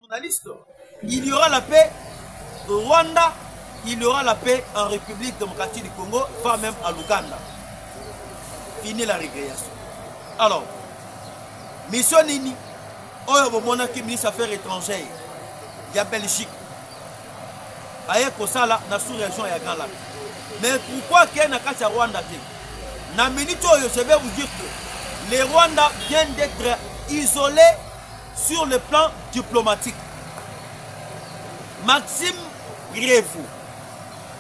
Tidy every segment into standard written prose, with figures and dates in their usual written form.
journalistes. Il y aura la paix au Rwanda, il y aura la paix en République démocratique du Congo, voire même à l'Ouganda. Fini la régressation. Alors, mission Nini, Oyo Monaki, ministre des Affaires étrangères, il y a Belgique. Aye Kosala, na sous-région et à Grand Lac. Mais pourquoi qu'il y a Rwanda? Na minute, je vais vous dire que les Rwandais viennent d'être isolés sur le plan diplomatique. Maxime Grevou,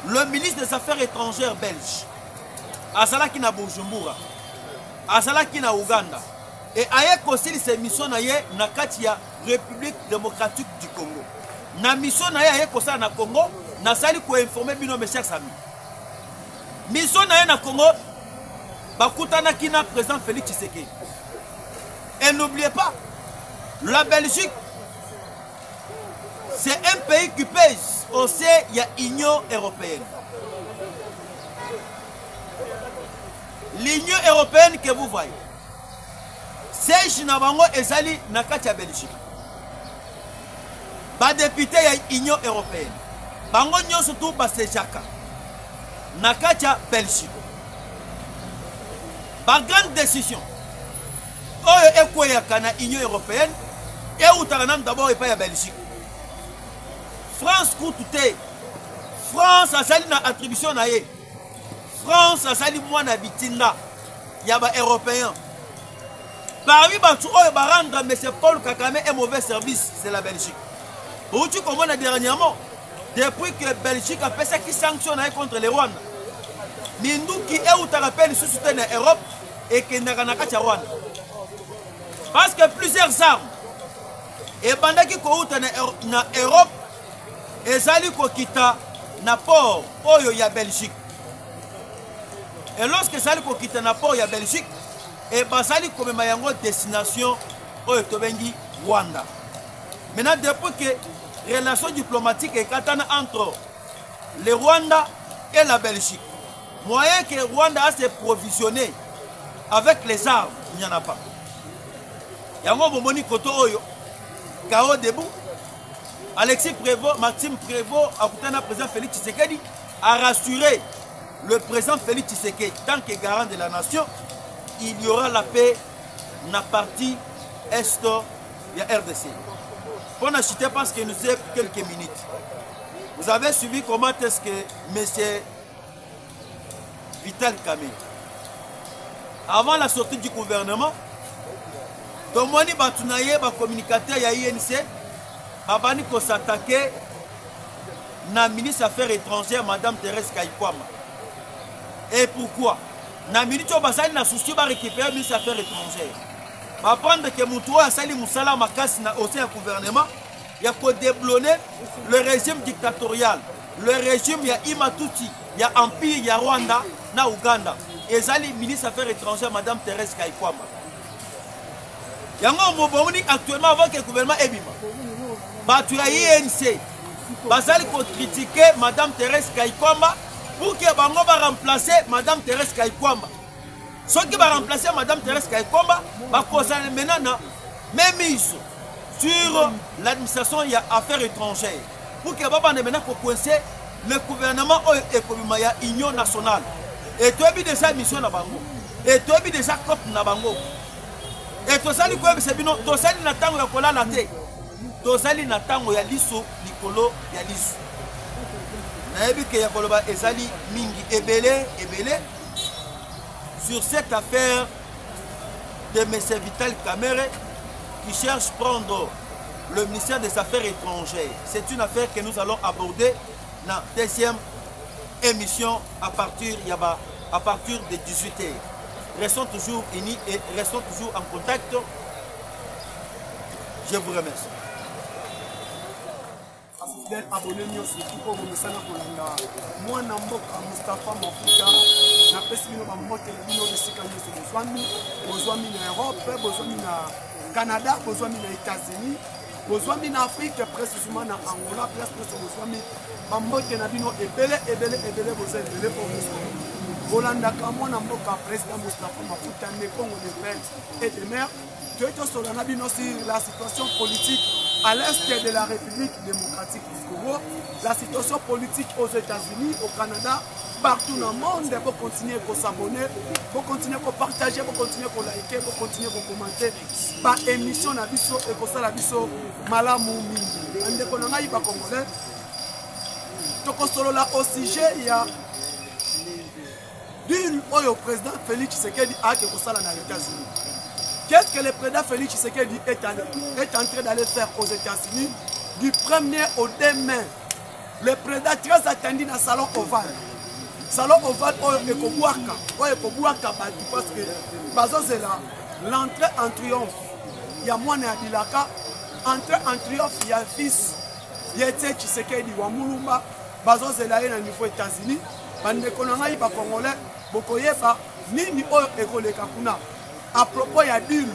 le ministre des Affaires étrangères belge, Azalaki na Bujumbura, Azalaki na Ouganda, et aye kosili ses missions na ye na kati ya République démocratique du Congo. Na mission na ye aye kosala na Congo, na sali ko informer bino mes chers amis. Mission na ye na Congo, bakutana kina président Félix Tshisekedi. Et n'oubliez pas, la Belgique, c'est un pays qui pèse aussi, il y a l'Union européenne. L'Union européenne que vous voyez, c'est Chinabango et Zali Nakatia Belgique. Ba député il y a l'Union européenne. Bango nyo surtout Basse Jaka. Nakatia Belgique. Ba grande décision. Oyo ekoyaka na Union européenne et utaranam d'abord et pas la Belgique. France coûte France a sali na attribution na ye. France a sali mwana bitinda yaba européen. Parmi batu oyo barandra M. Paul Kagame un mauvais service, c'est la Belgique. Où tu comprends dernièrement, depuis que Belgique a fait ça qui sanctionne contre les Rwandais. Minduki et Outarapel sous soutien en Europe et que Naganaka Rwanda. Parce que plusieurs armes et pendant qu'ils sont en Europe, et Zali Kokita na port Oyo ya Belgique. Et lorsque Zali Kokita na port ya Belgique, et Basali comme mayango destination Oyo Tobengi Rwanda. Maintenant, depuis que relations diplomatiques et katana entre le Rwanda et la Belgique, moyen que le Rwanda a se provisionner avec les armes, il n'y en a pas. Yango Bomoni Koto Oyo, Kao Debout, Alexis Prévost, Maxime Prévost, Akutana président Félix Tshisekedi, a rassuré le président Félix Tshisekedi, tant que garant de la nation, il y aura la paix dans la partie est de la RDC. Pour n'acheter parce que nous sommes quelques minutes. Vous avez suivi comment est-ce que M. Vital Kamerhe, avant la sortie du gouvernement, Tomoni Batunaye, le communicateur de l'INC, Abani ko s'attaquer na ministre des Affaires étrangères, Madame Thérèse Kayikwama. Et pourquoi? Na ministre Basali na souci de récupérer le ministre des Affaires étrangères. Va prendre que Moutoua a sali Moussala Makasi au sein du gouvernement, il y a qu'à déblonner le régime dictatorial. Le régime, il y a Imatuti, il y a Empire, il y a Rwanda, na Ouganda. Et Zali, ministre des Affaires étrangères, Madame Thérèse Kayikwama. Yango Moboni actuellement avant que le gouvernement ait bima. Batu ya INC bazali ko critiquer Madame Thérèse Kayikwama pour que bango va remplacer Madame Thérèse Kayikwama. Ceux qui va remplacer Madame Thérèse Kayikwama va causer maintenant même mise sur l'administration il y a affaires étrangères pour que baba ne maintenant coincer le gouvernement économique ya union nationale et tu as déjà mission na bango et tu as déjà cop na bango et to sali ko be bino to sali na tango ya kolala te. Tozali na tango ya liso likolo ya liso. Nayebi ke ya koloba ezali mingi ebele sur cette affaire de M. Vital Kamerhe qui cherche à prendre le ministère des Affaires étrangères. C'est une affaire que nous allons aborder dans la deuxième émission à partir de 18h. Restons toujours unis et restons toujours en contact. Je vous remercie. Abonné surtout pour vous message kolanda mwana mboka Moustapha Mafuta na pesi bino ba mbote bino bisika nyonso bozwami na Europe, bozwami na Canada, bozwami na États-Unis, bozwami na Afrique, précisément na Angola, presque bozwami ba mbote na bino ebele bozeli pour vous. Bolanda kamwana mboka président Moustapha Mafuta ne Congo de père et de mère. Tu es sur la situation politique à l'est de la République démocratique du Congo, la situation politique aux États-Unis, au Canada, partout dans le monde, vous continuez à s'abonner, vous continuez à partager, vous continuez à liker, vous continuez à commenter. Par émission, na biso et pour ça la biso malamu mingi. Ande konanga iba congolais. Toko solo la au sujet il y a du président Félix Tshisekedi a que pour ça là aux États-Unis. Qu'est-ce que le président Félix Tshisekedi est en train d'aller faire aux États-Unis du 1er au 2 mai? Le président très attendu dans le salon ovale. Salon ovale, parce que l'entrée en triomphe, il y a moi et Abilaka, entrée en triomphe, il y a fils, il y a Tshisekedi, Wamulumba, Bazo Zelaye au niveau États-Unis, Bande Konanga, Iba Congolais, Bokoyeba, Nini Oyo Ekole Kakuna. À propos, il y a Dul,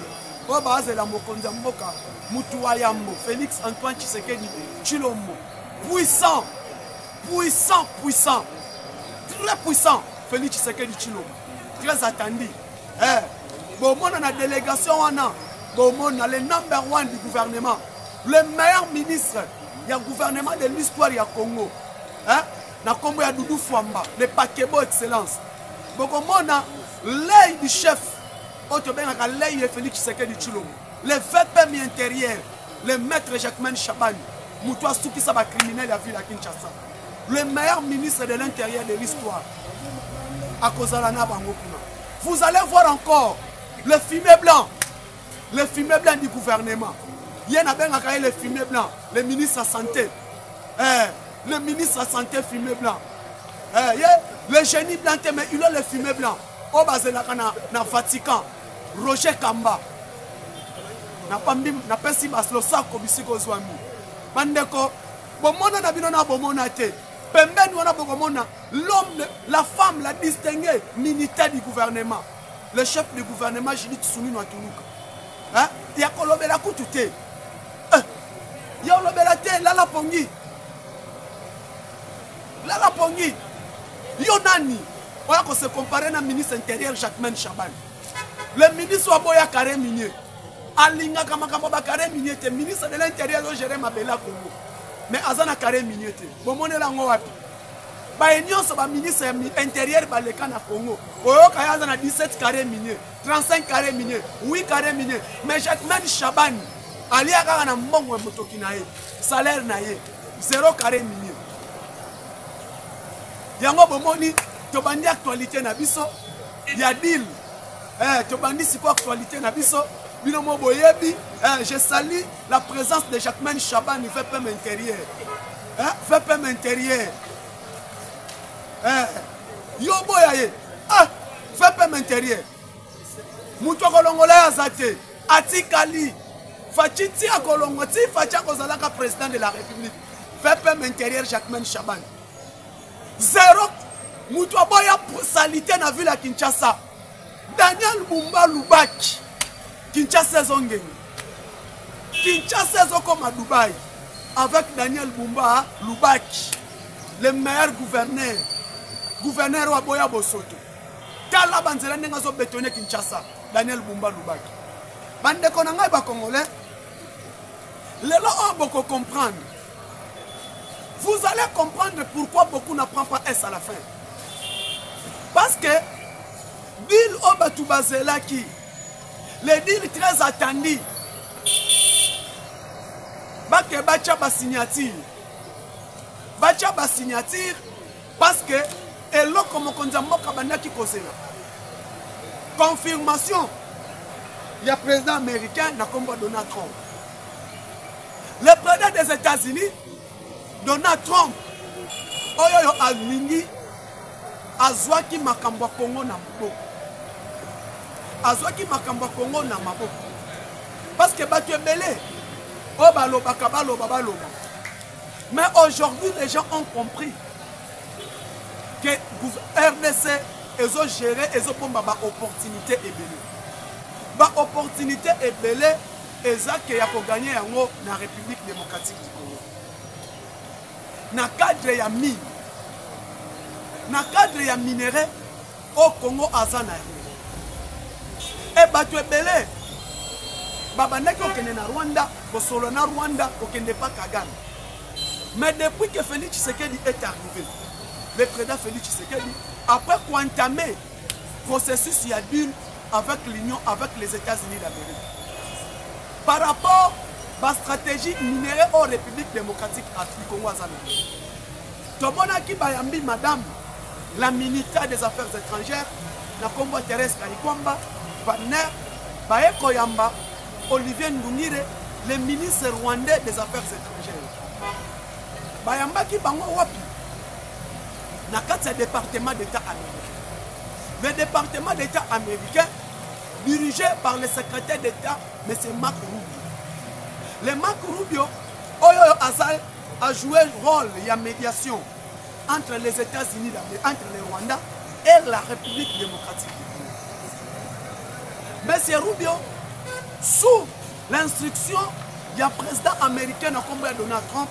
Obazela Mokonza Mboka, Mutuayambo, Félix Antoine Tshisekedi, Chilombo, puissant, puissant, puissant. Très puissant, Félix Tshisekedi Tshilombo, très attendu. Bon, on a la délégation, on a le number 1 du gouvernement, le meilleur ministre, il y a le gouvernement de l'histoire du Congo. Na Congo, il y a Doudou Fouamba, le Pakebo Excellence. Bon, on a l'œil du chef, l'œil de Félix Tshisekedi Tshilombo, le VP intérieur, le maître Jacquemain Chabani, Moutoua Souki Saba criminel à Ville à Kinshasa. Le meilleur ministre de l'intérieur de l'histoire. À Kozalana Bangokuna. Vous allez voir encore le fumet blanc. Le fumet blanc du gouvernement. Il y en a bien le fumet blanc. Le ministre de la Santé. Le ministre de la Santé fumet blanc. Le génie blanc, mais il a le fumet blanc. Au bas de la Vatican. Roger Kamba. N'a pas si bas le sac comme ici qu'au Zouami. Mandeko. Bomona na binona bomona te. Pembeni wana bokomona l'homme, la femme, la distinguée militaire du gouvernement. Le chef du gouvernement, Judith Suminwa Tuluka. Il y a kolobela kutute. Il y a kolobela te Lala Pongi. Lala Pongi. Yonani. On va se comparer na ministre intérieur Jacquemain Chabani. Le ministre Waboya Kare Minier. Alinga Kamakamba Kare Minier, ministre de l'intérieur de Jérém Mabela Congo. Mais Azana Kare Miniete, Bomone Lango Wapi. Baignon sur le ministre intérieur de Congo. Oyoka Azana 17 carrés miniers, 35 carrés miniers, 8 carrés miniers. Mais Jacquemain Chabani, Ali Agana Mbongo Motokinae, salaire naye, 0 carré minier. Yango Bomoni, Tobandi actualité Nabiso, Yadil, Tobandi c'est quoi actualité Nabiso? Binomo Boyebi, je salue la présence de Jacquemain Chabani, VPM intérieur. VPM intérieur. Yobo Yaye. VPM intérieur. Moutou Kolongola Azate. Atikali. Fachiti à Kolongo. Ti Facha Kozalaka président de la République. VPM intérieur Jacquemain Chabani. 0. Moutou Boya salité na ville à Kinshasa. Daniel Bumba Lubaki. Kinshasa Zongeni. Kinshasa comme à Dubaï. Avec Daniel Bumba Lubaki. Le meilleur gouverneur. Gouverneur Waboya Bosoto. Tala Banzela Nengazo bétonné Kinshasa. Daniel Bumba Lubaki. Bande Konanga ba Congolais. Les gens ont beaucoup comprendre. Vous allez comprendre pourquoi beaucoup n'apprennent pas S à la fin. Parce que Bill Obatubazela qui le deal très attendu. Baké bacha ba signature. Bacha ba signature parce que elo comme konzambo kabanda ki kozela. Confirmation. Il y a président américain na kombo Donald Trump. Le président des États-Unis Donald Trump oyo alingi azwaki makambo Congo na maboko. Azwaki makambo Congo na maboko. Parce que bato belé o baloba kabaloba baloba. Mais aujourd'hui les gens ont compris que RDC ezo gérer ezo pomba ba opportunité ebele. Ba opportunité ebele eza ke ya ko gagner yango na République démocratique du Congo. Na cadre ya mine. Na cadre ya minerai au Congo azana. Et bato ebele babandaki okende na Rwanda solo na Rwanda kokende pas Kagame. Mais depuis que Félix Tshisekedi est arrivé, le président Félix Tshisekedi, après entamer processus Yadul avec l'Union, avec les États-Unis d'Amérique, par rapport à la stratégie minérale en République démocratique du Congo, Tomonaki Bayambi, madame, la ministre des Affaires étrangères, la Combo Thérèse Kalikwamba, Banner, Baye Koyamba, Olivier Ndungire, le ministre rwandais des Affaires étrangères. Bayamba qui bango wapi na kati ya département d'État américain. Le département d'État américain dirigé par le secrétaire d'État M. Marco Rubio. Le Marco Rubio a joué un rôle de médiation entre les États-Unis, entre le Rwanda et la République démocratique du Congo. M. Rubio, sous l'instruction du président américain Donald Trump,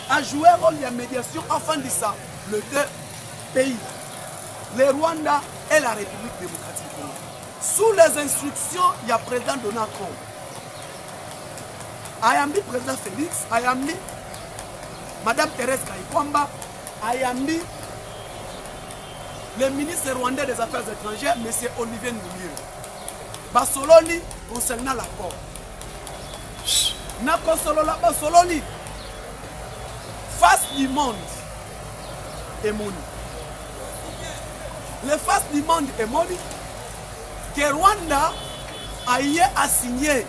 a joué un rôle de médiation afin de ça, les deux pays, le Rwanda et la République démocratique du Congo. Sous les instructions du président Donald Trump, Ayambi président Félix, Ayambi Madame Thérèse Kalikwamba, Ayambi le ministre rwandais des Affaires étrangères, M. Olivier Ndungire. Basololi concernant l'accord. Basololi, face du monde est moni. Le face du monde est moni que Rwanda a signé.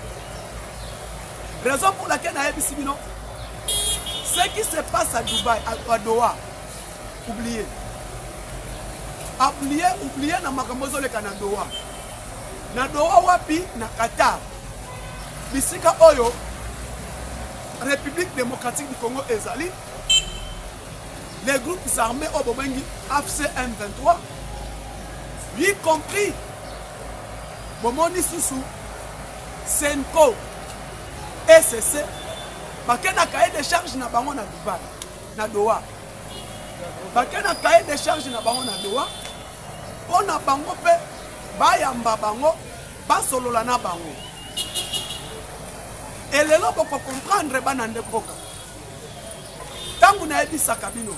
Raison pour laquelle ce qui se passe à Dubaï, à Doha, oubliez. Oubliez na makambozo le kana Doha. Na Doha wapi na Qatar. Bisika oyo République démocratique du Congo ezali. Les groupes armés au Bobengi AFC M23, y compris Bomoni Soussou, Senko, SSC, bakena cahier de charge na bango na Dubaï, na Doha. Bakena cahier de charge na bango na Doha, on a bango pe bayamba bango, basolola na bango. Et les gens peuvent comprendre banande boka. Tangu na ebi sakabino,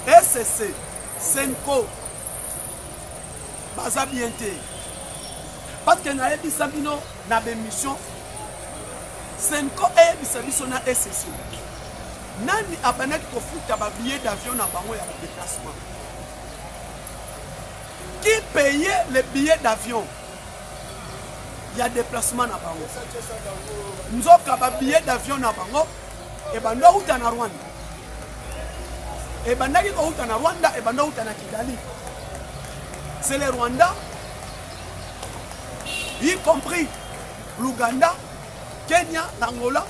SSC, Senko, baza bien te. Parce que na ebi sabino na bémission, Senko ebi sabiso na SSC. Nani abanaki kofuta ba billet d'avion na bango ya déplacement. Qui payait les billets d'avion? Il y a déplacement na bango. Nzoka ba billet d'avion na bango. Et bando uta na Rwanda. Et bandaki ko uta na Rwanda et bando uta na Kigali. C'est le Rwanda, y compris l'Ouganda, Kenya, l'Angola,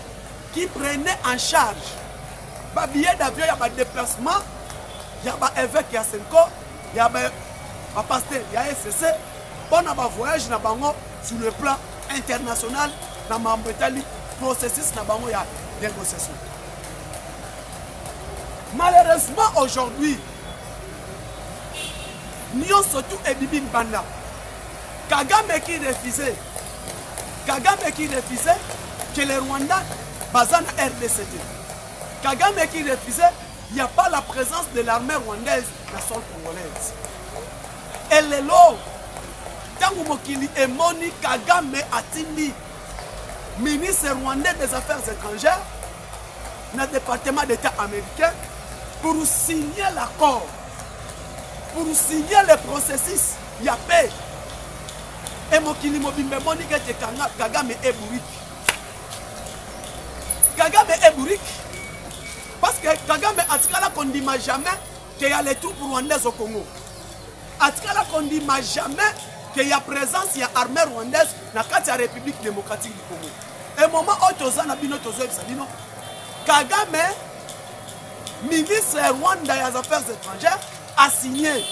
qui prenaient en charge ba billet d'avion, il y a ba déplacement, il y a ba évêque, il y a Senko, il y a ba pasteur, il y a SSC, on a ba voyage na bango sur le plan international, na mambetali processus na bango ya négociation. Malheureusement aujourd'hui, nous surtout et Bibi Banda, Kagame qui refusait que les Rwandais basent en RDCD. Kagame qui refusait, il n'y a pas la présence de l'armée rwandaise dans la sol congolaise. Et les lots, Tangu Mokili et Moni Kagame Atindi, ministre rwandais des Affaires étrangères, dans le département d'État américain, pour signer l'accord, pour signer le processus, il y a paix. Et Mokili Mobimbe Moni Kagame est bourrique. Kagame est bourrique. Parce que Kagame a dit qu'on ne dit jamais qu'il y a les troupes rwandaises au Congo. A dit qu'on ne dit jamais qu'il y a présence, il y a armée rwandaise dans la République démocratique du Congo. Et au moment où Tozana Bino Tozoeb Salino, Kagame, ministre rwandais des Affaires étrangères, a signé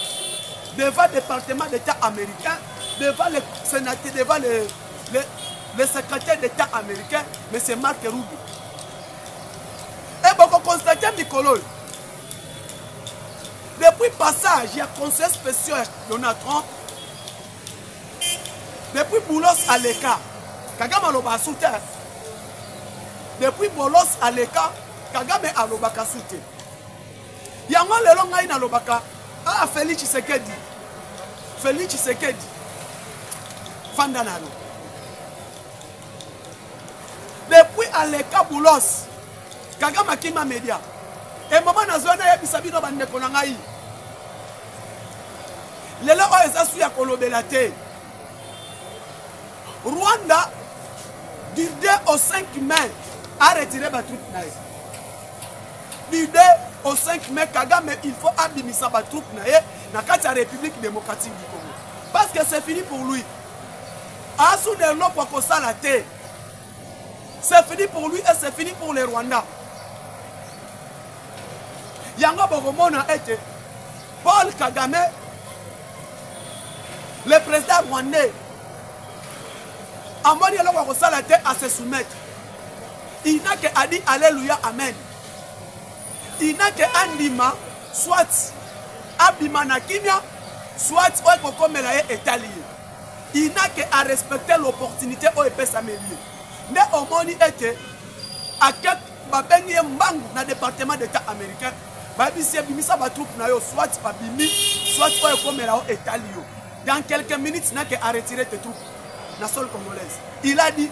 devant le département d'État américain, devant le sénateur, devant le secrétaire d'État américain, M. Marco Rubio. Et beaucoup constaté Nicolo. Depuis le passage, il y a conseil spécial Donald Trump. Depuis Boulos à l'écart, Kagame a soutenu. depuis bolos aleka Kagame alobaka soute yango lelo ngai na lobaka Félix Tshisekedi fanda nalo depuis aleka bolos Kagame akima media et maman nazona yebisa bino bandeko na ngai lelo oyo eza su ya kolobela te Rwanda du 2 au 5 mai a retiré ma troupe naïe. Du 2 au 5 mai, Kagame, il faut abimisa ma troupe naïe dans la République démocratique du Congo. Parce que c'est fini pour lui. Asou de l'eau pour ça la terre. C'est fini pour lui et c'est fini pour les Rwandais. Yango Bogomona était Paul Kagame, le président rwandais. Amoni alors on va la terre à se soumettre. Il n'a que à dire alléluia amen. Il n'a que andima soit abima na kimia soit au comme la est allié. Il n'a que à respecter l'opportunité au épais s'améliorer. Mais Omoni était à quelques babengi mbang na département d'état américain. Babisi bimisa ba troupe na yo soit babimi soit au comme la est allié. Dans quelques minutes n'a que à retirer tes troupes. La seule congolaise. Il a dit,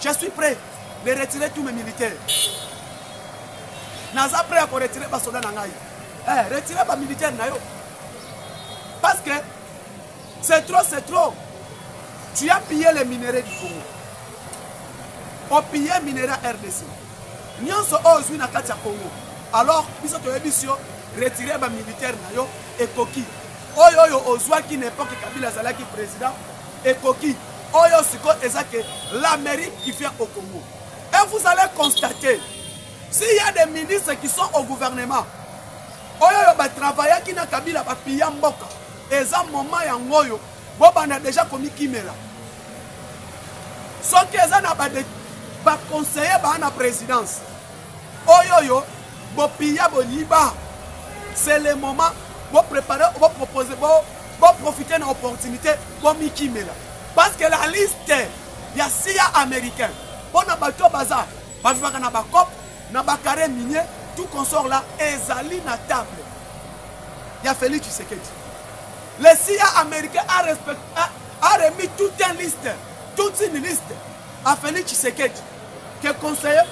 je suis prêt de retirer tous mes militaires. Naza prêt à retirer mes soldats nangaï. Retirer mes militaires nayo. Parce que c'est trop. Tu as pillé les minéraux du Congo. On pillé les minéraux RDC. Nyonso ozui na kati ya Congo. Alors, biso to ebisio retirer mes militaires nayo et koki. Oyo ozwa ki n'importe Kabila Zalaki président et koki. Oyo siko ezake l'Amérique qui vient au Congo. Et vous allez constater, s'il y a des ministres qui sont au gouvernement, oyo ba travailler qui na Kabila ba piya mboka, eza moment ya ngoyo, boba na déjà komi kimela. So que eza na ba conseiller ba na présidence. Oyo bo piya bo liba. C'est le moment bo préparer, bo proposer, bo profiter de l'opportunité bo mi kimela. Parce que la liste, il y a CIA américain. Pour na bateau bazar, bavivaka na bakop, na bakare minier, tout consort là, ezali na table. Il y a Félix Tshisekedi. Le CIA américain a remis toute une liste à Félix Tshisekedi. Que conseiller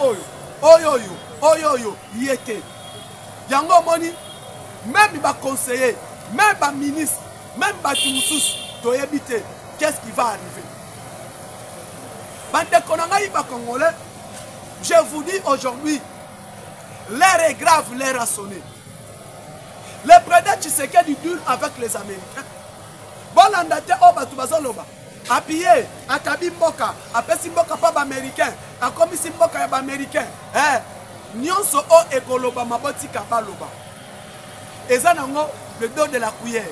Oyo, y était. Yango moni, même ba conseiller, même ba ministre, même ba Timousous, doyebite. Qu'est-ce qui va arriver? Congolais, je vous dis aujourd'hui, l'air est grave, l'air a sonné. Le président Tshisekedi dure avec les Américains. Bon, l'andate au Batubazoloba, appuyé, à Kabimboka, à Pessimboka, pas américain, à Komisimboka, américain. Nyonso o ekoloba maboti kabaloba. Ezanango, le dos de la cuillère.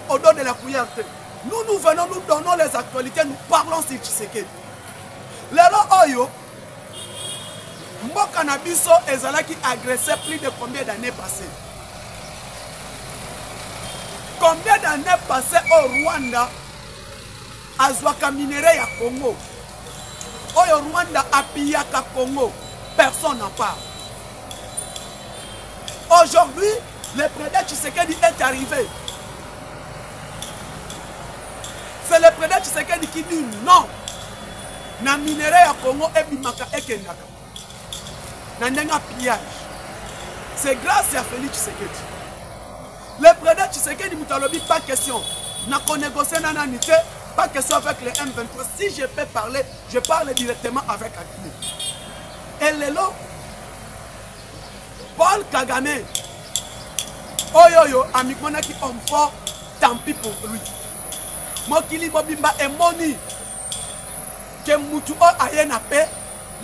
Au dos de la cuillère. Nous venons, nous donnons les actualités, nous parlons sur Tshisekedi. Lelo Oyo, Mboka Nabiso ezalaki agressé plus de combien d'années passées? Combien d'années passées au Rwanda, Azwaka minéré ya Congo? Oyo Rwanda apiyaka Congo, personne n'en parle. Aujourd'hui, le président Tshisekedi est arrivé. C'est le président Tshisekedi qui dit non. Na minéré ya Congo ebimaka ekendaka. Na ndenga pillage. C'est grâce à Félix Tshisekedi. Le président Tshisekedi Moutalobi, pas question. Na ko négocier nananité, pas question avec les M23. Si je peux parler, je parle directement avec Akili. Et lelo Paul Kagame Oyo, Amikmona qui homme fort, tant pis pour lui. Mokili Bobimba est moni. Que Moutou aye na paix,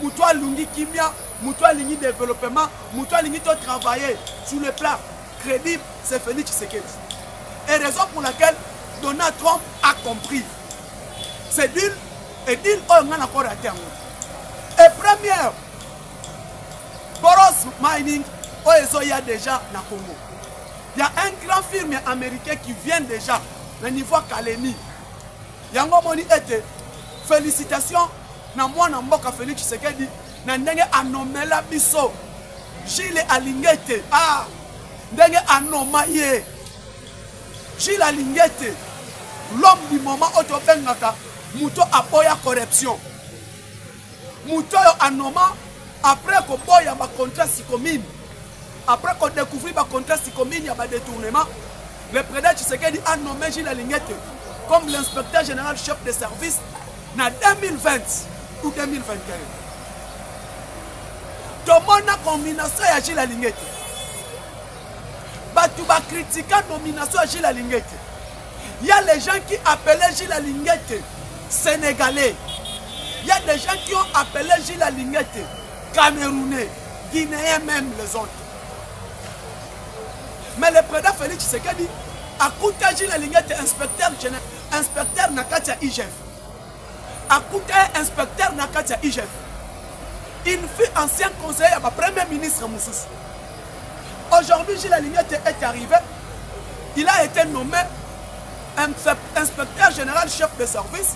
Moutou lungi kimia, Moutou lingi développement, Moutou lingi to travailler sur le plan crédible, c'est Félix Tshisekedi. Et raison pour laquelle Donald Trump a compris. C'est deal, et deal on a encore raté. Et première, Boros Mining, il y a déjà na Congo. Il y a un grand firme américain qui vient déjà au niveau Kalemi. Yango Moni était félicitations na mwana mboka Félix Tshisekedi na ndenge anomela biso Gilles Alingete ah ndenge anoma ye Gilles Alingete l'homme du moment oto bengaka muto apoya corruption muto yo anoma après ko boya ba contrat Sicomine après qu'on découvre ba contrat Sicomine ya ba détournement le président Tshisekedi a nommé Gilles Alingete comme l'inspecteur général chef de service na 2020 ou 2021 tout le monde a combination ya Gilles Alingete batu ba critiquer nomination ya Gilles Alingete. Il y a les gens qui appelaient Gilles Alingete sénégalais. Il y a des gens qui ont appelé Gilles Alingete camerounais, guinéens même les autres. Mais le président Félix Tshisekedi a coûté Gilles Alingete inspecteur Nakatia IGF. A coûté inspecteur Nakatia IGF. Il fut ancien conseiller à ma premier ministre Moussous. Aujourd'hui, Gilles Alingete est arrivé. Il a été nommé inspecteur général chef de service.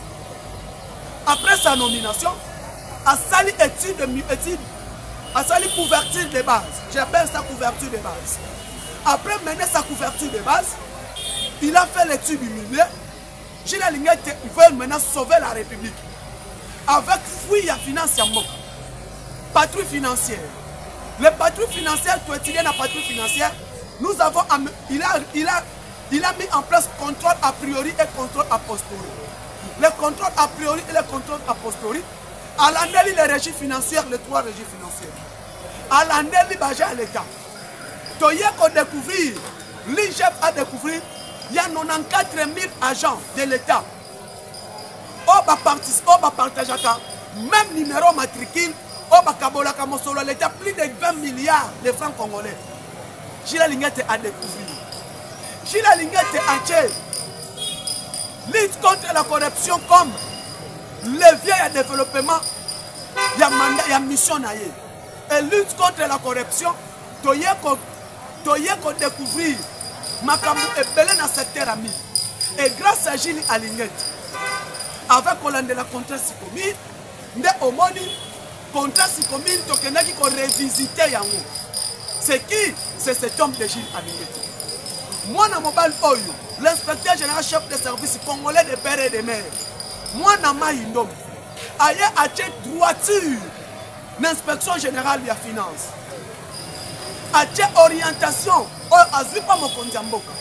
Après sa nomination, à sali étude, à sali couverture de base. J'appelle ça couverture de base. Après mener sa couverture de base, il a fait l'étude du milieu. Gilles Alingete veut maintenant sauver la République. Avec fouille financièrement. Patrouille financière. Les patrouilles financières, tu étudies la patrouille financière, nous avons, il a mis en place contrôle a priori et contrôle a posteriori. Le contrôle a priori et le contrôle a posteriori. À l'année, les régies financières, les 3 régies financières. À l'année, il y a l'État. Tu as découvert, l'IGF a découvert, il y a 94 000 agents de l'État. On va partager même numéro matricule. L'État plus de 20 milliards de francs congolais. Gilles Alingete a découvert. Gilles Alingete a fait lutte contre la corruption comme levier de développement. Il y a mission. Et lutte contre la corruption, tu as découvert Makambu et Belé dans le secteur ami. Et grâce à Gilles Alingete, avec Hollande de la contrat Sicomine, nous avons contrat Sicomine, tu as revisité yango. C'est qui? C'est cet homme de Gilles Alingete. Moi, dans mobile oyo, l'inspecteur général chef de service congolais de père et de mère. Moi, dans ma indom, aïe a été droiture, l'inspection générale de la finance. A été orientation, a vu pas mon kondiamboka.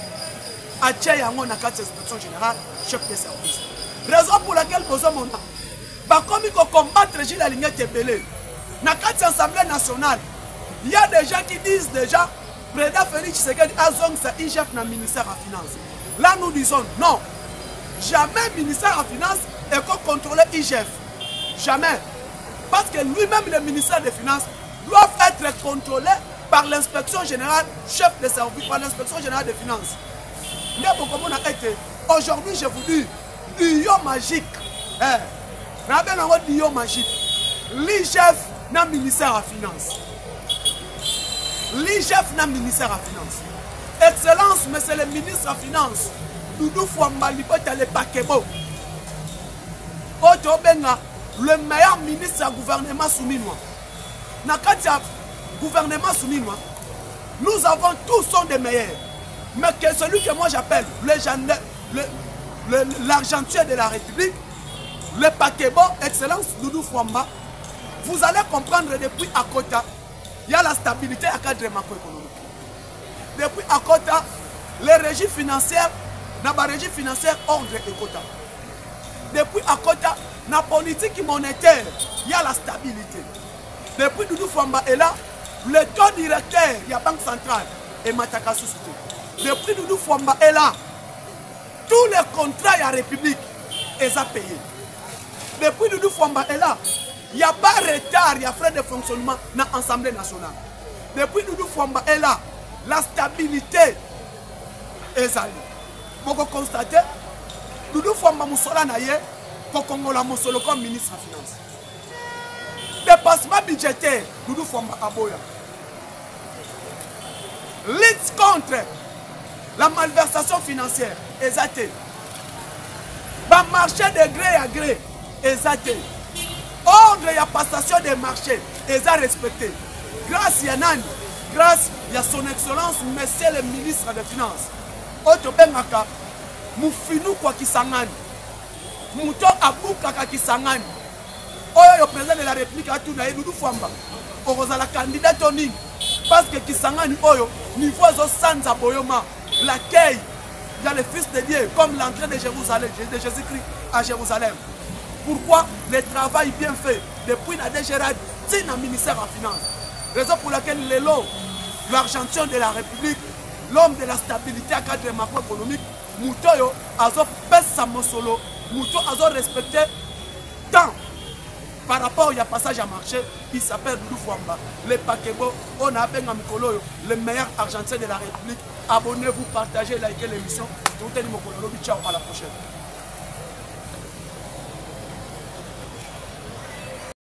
A été yango na carte l'inspection générale chef de service. Raison pour laquelle besoin mon temps. Comme il faut combattre Gilles Alingete Belé. Dans l'Assemblée nationale, il y a des gens qui disent déjà président Félix Tshisekedi a zong sa IGF dans le ministère de la Finance. Là, nous disons non. Jamais le ministère de la Finance est pour contrôler IGF. Jamais. Parce que lui-même, le ministère des Finances, doit être contrôlé par l'inspection générale, chef de service, par l'inspection générale des Finances. Aujourd'hui, je vous dis, l'union magique. L'union magique. L'IGF dans le ministère de la Finance. L'IGF dans le ministère de la Finance. Excellence, monsieur le ministre de la Finance, Doudou Fouamba Lipota le Pakebo. Le meilleur ministre du gouvernement souminois. Dans le gouvernement souminois, nous avons tous sont des meilleurs. Mais que celui que moi j'appelle l'argentier de la République, le Pakebo, excellence Doudou Fouamba, vous allez comprendre depuis à Kota, il y a la stabilité à cadre macroéconomique. Depuis à Kota, les régies financières, dans la régie financière, ordre et Kota. Depuis à Kota, dans la politique monétaire, il y a la stabilité. Depuis Doudou Fouamba est là, le taux directeur, il y a Banque centrale et Mataka Sousouté. Depuis Doudou Fouamba est là, tous les contrats de la République, ils ont payé. Depuis Doudou Fouamba est là, il n'y a pas de retard, il y a frais de fonctionnement dans l'Assemblée nationale. Depuis Doudou Fouamba est là, la stabilité est allée. Vous constatez, Doudou Fouamba Moussola Naye, Kokongola Moussolo comme ministre de la Finance. Dépassement budgétaire, Doudou Fouamba Aboya. Lutte contre la malversation financière, exaté. Va marcher de gré à gré, exaté. ordre ya passation des marchés eza respecté grâce ya nani grâce ya son excellence monsieur le ministre des finances oyo tobengaka mofinuku ya Kisangani moto abukaka Kisangani oyo yo président de la république atuna ye Doudou Fwamba okozala candidat to nini parce que Kisangani oyo niveau ezosanza boyoma l'accueil il y a le fils de Dieu comme l'entrée de Jérusalem de Jésus-Christ à Jérusalem. Pourquoi le travail bien fait depuis la DGRAD c'est le ministère en finance. Raison pour laquelle l'argention de la République, l'homme de la stabilité à cadre macroéconomique, Moutoyo azo pesa mosolo, Mouto azo respecté tant par rapport au passage à marché, il s'appelle Doudou Fwamba. Le Pakebo, on a Ben Amikoloyo, le meilleur argentin de la République. Abonnez-vous, partagez, likez l'émission. Ciao, à la prochaine.